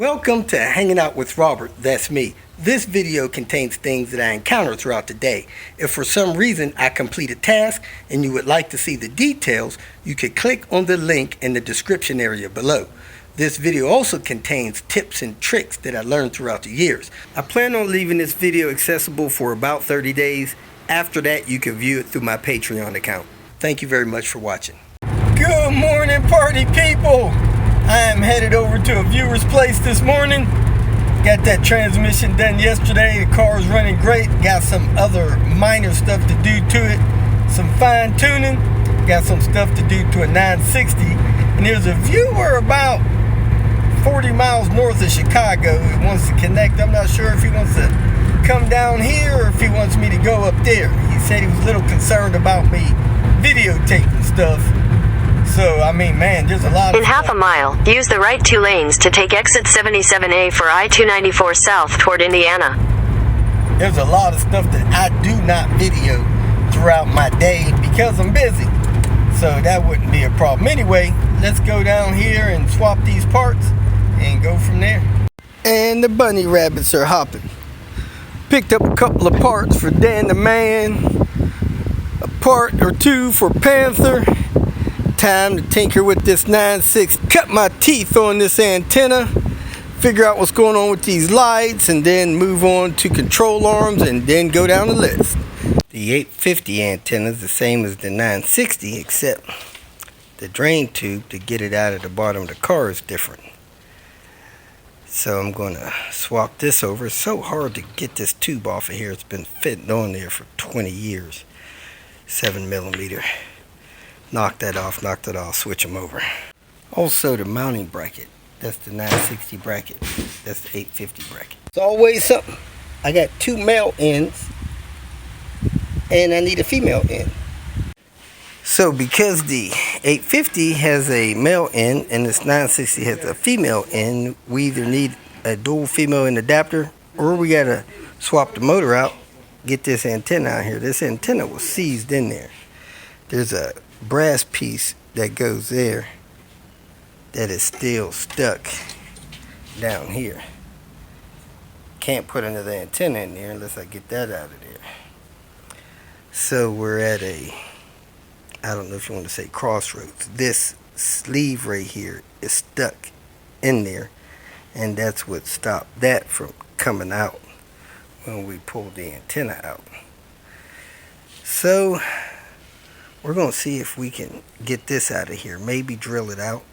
Welcome to Hanging Out with Robert, that's me. This video contains things that I encounter throughout the day. If for some reason I complete a task and you would like to see the details, you could click on the link in the description area below. This video also contains tips and tricks that I learned throughout the years. I plan on leaving this video accessible for about 30 days. After that, you can view it through my Patreon account. Thank you very much for watching. Good morning, party people! I am headed over to a viewer's place this morning. Got that transmission done yesterday. The car is running great. Got some other minor stuff to do to it. Some fine tuning. Got some stuff to do to a 960. And there's a viewer about 40 miles north of Chicago who wants to connect. I'm not sure if he wants to come down here or if he wants me to go up there. He said he was a little concerned about me videotaping stuff. So, I mean, man, there's a lot of... In half a mile, use the right two lanes to take exit 77A for I-294 south toward Indiana. There's a lot of stuff that I do not video throughout my day because I'm busy. So that wouldn't be a problem. Anyway, let's go down here and swap these parts and go from there. And the bunny rabbits are hopping. Picked up a couple of parts for Dan the Man. A part or two for Panther. Time to tinker with this 9.6, cut my teeth on this antenna, figure out what's going on with these lights, and then move on to control arms and then go down the list. The 850 antenna is the same as the 960, except the drain tube to get it out of the bottom of the car is different. So I'm going to swap this over. It's so hard to get this tube off of here. It's been fitting on there for 20 years. 7mm. Knocked that off, switch them over. Also the mounting bracket. That's the 960 bracket. That's the 850 bracket. It's always something. I got two male ends and I need a female end. So because the 850 has a male end and this 960 has a female end, we either need a dual female end adapter or we gotta swap the motor out, get this antenna out here. This antenna was seized in there. There's a brass piece that goes there that is still stuck down here. Can't put another antenna in there unless I get that out of there. So we're at a, I don't know if you want to say crossroads. This sleeve right here is stuck in there, and that's what stopped that from coming out when we pulled the antenna out. So we're going to see if we can get this out of here. Maybe drill it out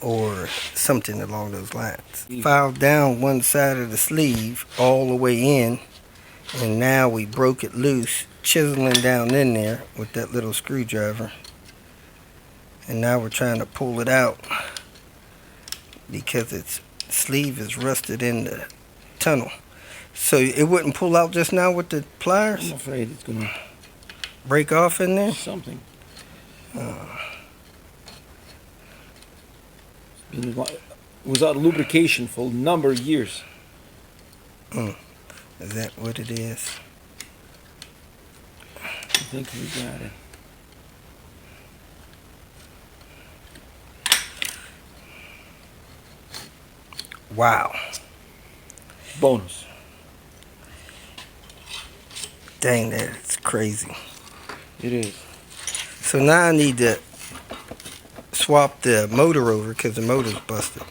or something along those lines. Filed down one side of the sleeve all the way in, and now we broke it loose, chiseling down in there with that little screwdriver. And now we're trying to pull it out because its sleeve is rusted in the tunnel. So it wouldn't pull out just now with the pliers? I'm afraid it's going to break off in there? Something. Without lubrication for a number of years. Is that what it is? I think we got it. Wow. Bonus. Dang, that's crazy. It is. So now I need to swap the motor over because the motor's busted.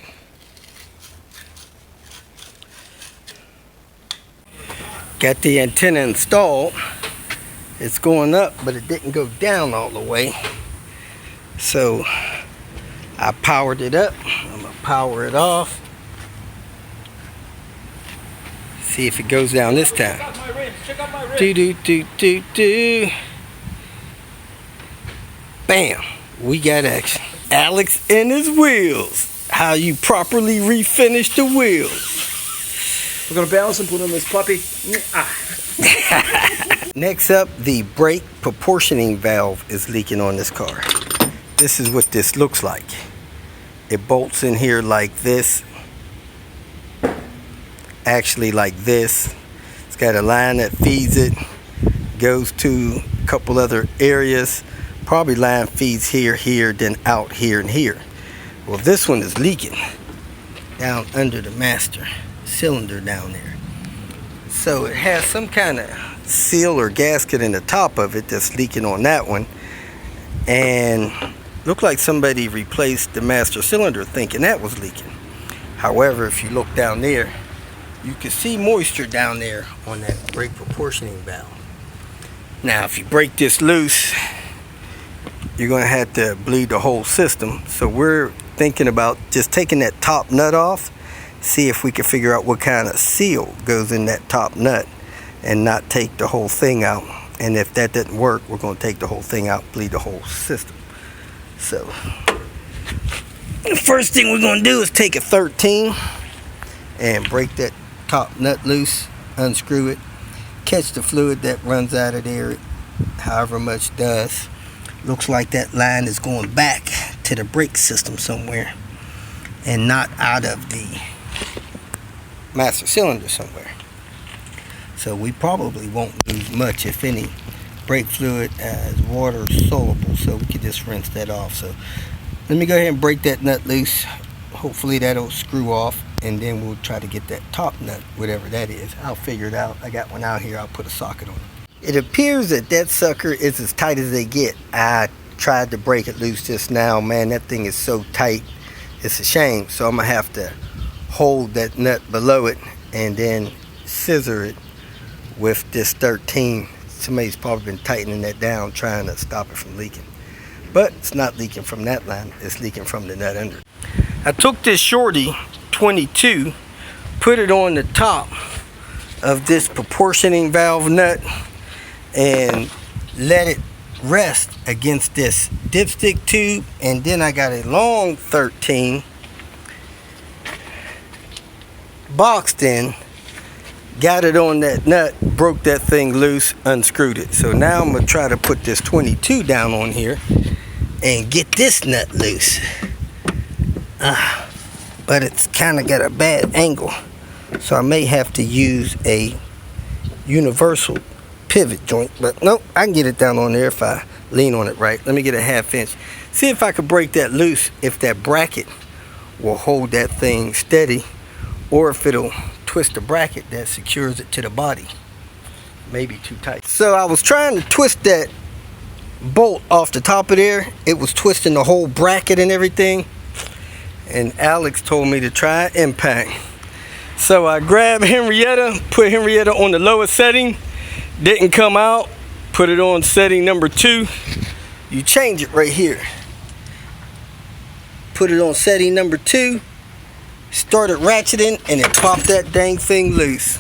Got the antenna installed. It's going up, but it didn't go down all the way. So I powered it up. I'm gonna power it off. See if it goes down this time. Do. Bam, we got action. Alex and his wheels. How you properly refinish the wheels. We're gonna balance and put on this puppy. Next up, the brake proportioning valve is leaking on this car. This is what this looks like. It bolts in here like this. Actually like this. It's got a line that feeds it. Goes to a couple other areas. Probably line feeds here, then out here and here. Well, this one is leaking. down under the master cylinder down there. So it has some kind of seal or gasket in the top of it that's leaking on that one. And looked like somebody replaced the master cylinder thinking that was leaking. However, if you look down there, you can see moisture down there on that brake proportioning valve. Now, if you break this loose, you're going to have to bleed the whole system. So we're thinking about just taking that top nut off, see if we can figure out what kind of seal goes in that top nut and not take the whole thing out. And if that doesn't work, we're going to take the whole thing out, bleed the whole system. So the first thing we're going to do is take a 13 and break that top nut loose, unscrew it, catch the fluid that runs out of there, however much does. Looks like that line is going back to the brake system somewhere and not out of the master cylinder somewhere. So we probably won't lose much, if any, brake fluid as water soluble, so we can just rinse that off. So let me go ahead and break that nut loose. Hopefully that'll screw off, and then we'll try to get that top nut, whatever that is. I'll figure it out. I got one out here. I'll put a socket on it. It appears that that sucker is as tight as they get. I tried to break it loose just now. Man, that thing is so tight. It's a shame. So I'm going to have to hold that nut below it and then scissor it with this 13. Somebody's probably been tightening that down, trying to stop it from leaking. But it's not leaking from that line. It's leaking from the nut under. I took this Shorty 22, put it on the top of this proportioning valve nut, and let it rest against this dipstick tube. And then I got a long 13 boxed in, got it on that nut, broke that thing loose, unscrewed it. So now I'm going to try to put this 22 down on here and get this nut loose. But it's kind of got a bad angle, so I may have to use a universal pivot joint. But nope, I can get it down on there if I lean on it right. Let me get a 1/2 inch. See if I can break that loose, if that bracket will hold that thing steady, or if it'll twist the bracket that secures it to the body. Maybe too tight. So I was trying to twist that bolt off the top of there. It was twisting the whole bracket and everything. And Alex told me to try impact. So I grabbed Henrietta, put Henrietta on the lowest setting. Didn't come out. Put it on setting number 2. You change it right here. Put it on setting number 2. Started ratcheting, and it popped that dang thing loose.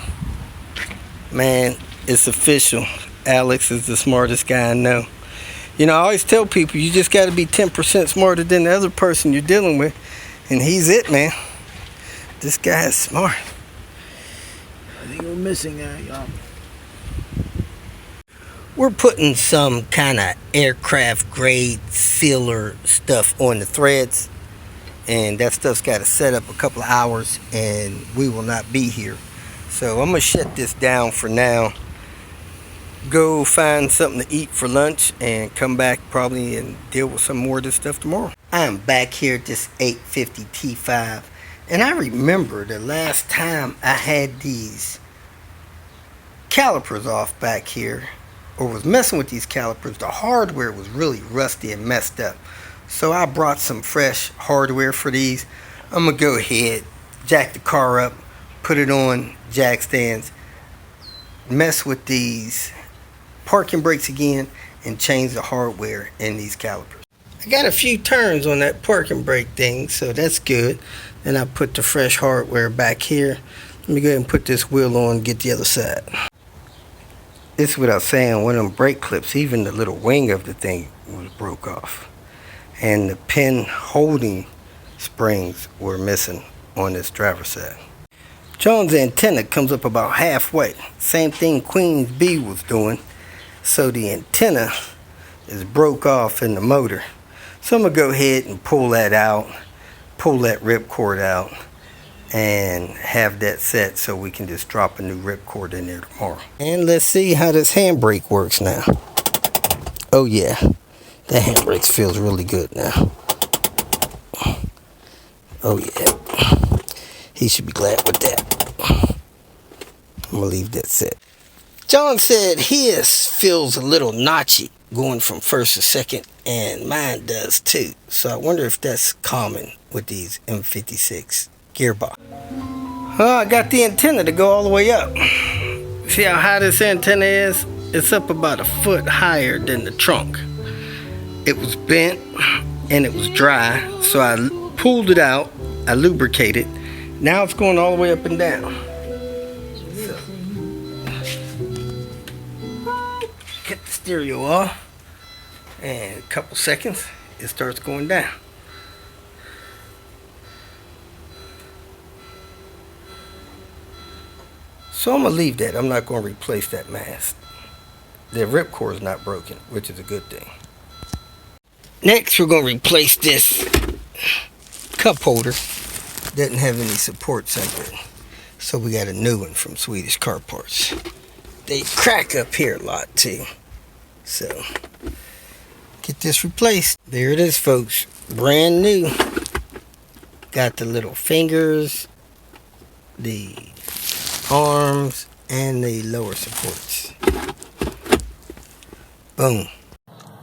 Man, it's official. Alex is the smartest guy I know. You know, I always tell people you just got to be 10% smarter than the other person you're dealing with. And he's it, man. This guy is smart. I think we're missing y'all. We're putting some kind of aircraft grade sealer stuff on the threads. And that stuff's got to set up a couple of hours, and we will not be here. So I'm going to shut this down for now. Go find something to eat for lunch and come back probably and deal with some more of this stuff tomorrow. I'm back here at this 850 T5, and I remember the last time I had these calipers off back here, or was messing with these calipers, the hardware was really rusty and messed up. So I brought some fresh hardware for these. I'm gonna go ahead, jack the car up, put it on jack stands, mess with these parking brakes again, and change the hardware in these calipers. I got a few turns on that parking brake thing, so that's good. Then I put the fresh hardware back here. Let me go ahead and put this wheel on and get the other side. This is what I was saying, one of them brake clips, even the little wing of the thing was broke off. And the pin holding springs were missing on this driver's side. John's antenna comes up about halfway. Same thing Queen's B was doing. So the antenna is broke off in the motor. So I'm going to go ahead and pull that out, pull that ripcord out, and have that set so we can just drop a new ripcord in there tomorrow. And let's see how this handbrake works now. Oh yeah, that handbrake feels really good now. Oh yeah. He should be glad with that. I'm gonna leave that set. John said his feels a little notchy going from first to second, and mine does too. So I wonder if that's common with these M56 gearbox. I got the antenna to go all the way up. See how high this antenna is? It's up about a foot higher than the trunk. It was bent and it was dry, so I pulled it out, I lubricated. Now it's going all the way up and down. So, get the stereo off, and in a couple seconds it starts going down. So I'm gonna leave that. I'm not gonna replace that mast. The ripcord is not broken, which is a good thing. Next, we're gonna replace this cup holder. Doesn't have any supports under it, so we got a new one from Swedish Car Parts. They crack up here a lot too, so get this replaced. There it is, folks, brand new. Got the little fingers, the arms, and the lower supports. Boom.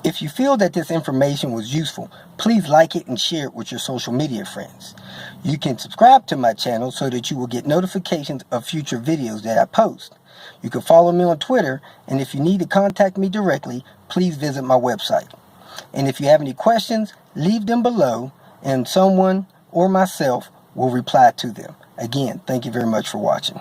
If you feel that this information was useful, please like it and share it with your social media friends. You can subscribe to my channel so that you will get notifications of future videos that I post. You can follow me on Twitter, and if you need to contact me directly, please visit my website. And if you have any questions, leave them below, and someone or myself will reply to them. Again, thank you very much for watching.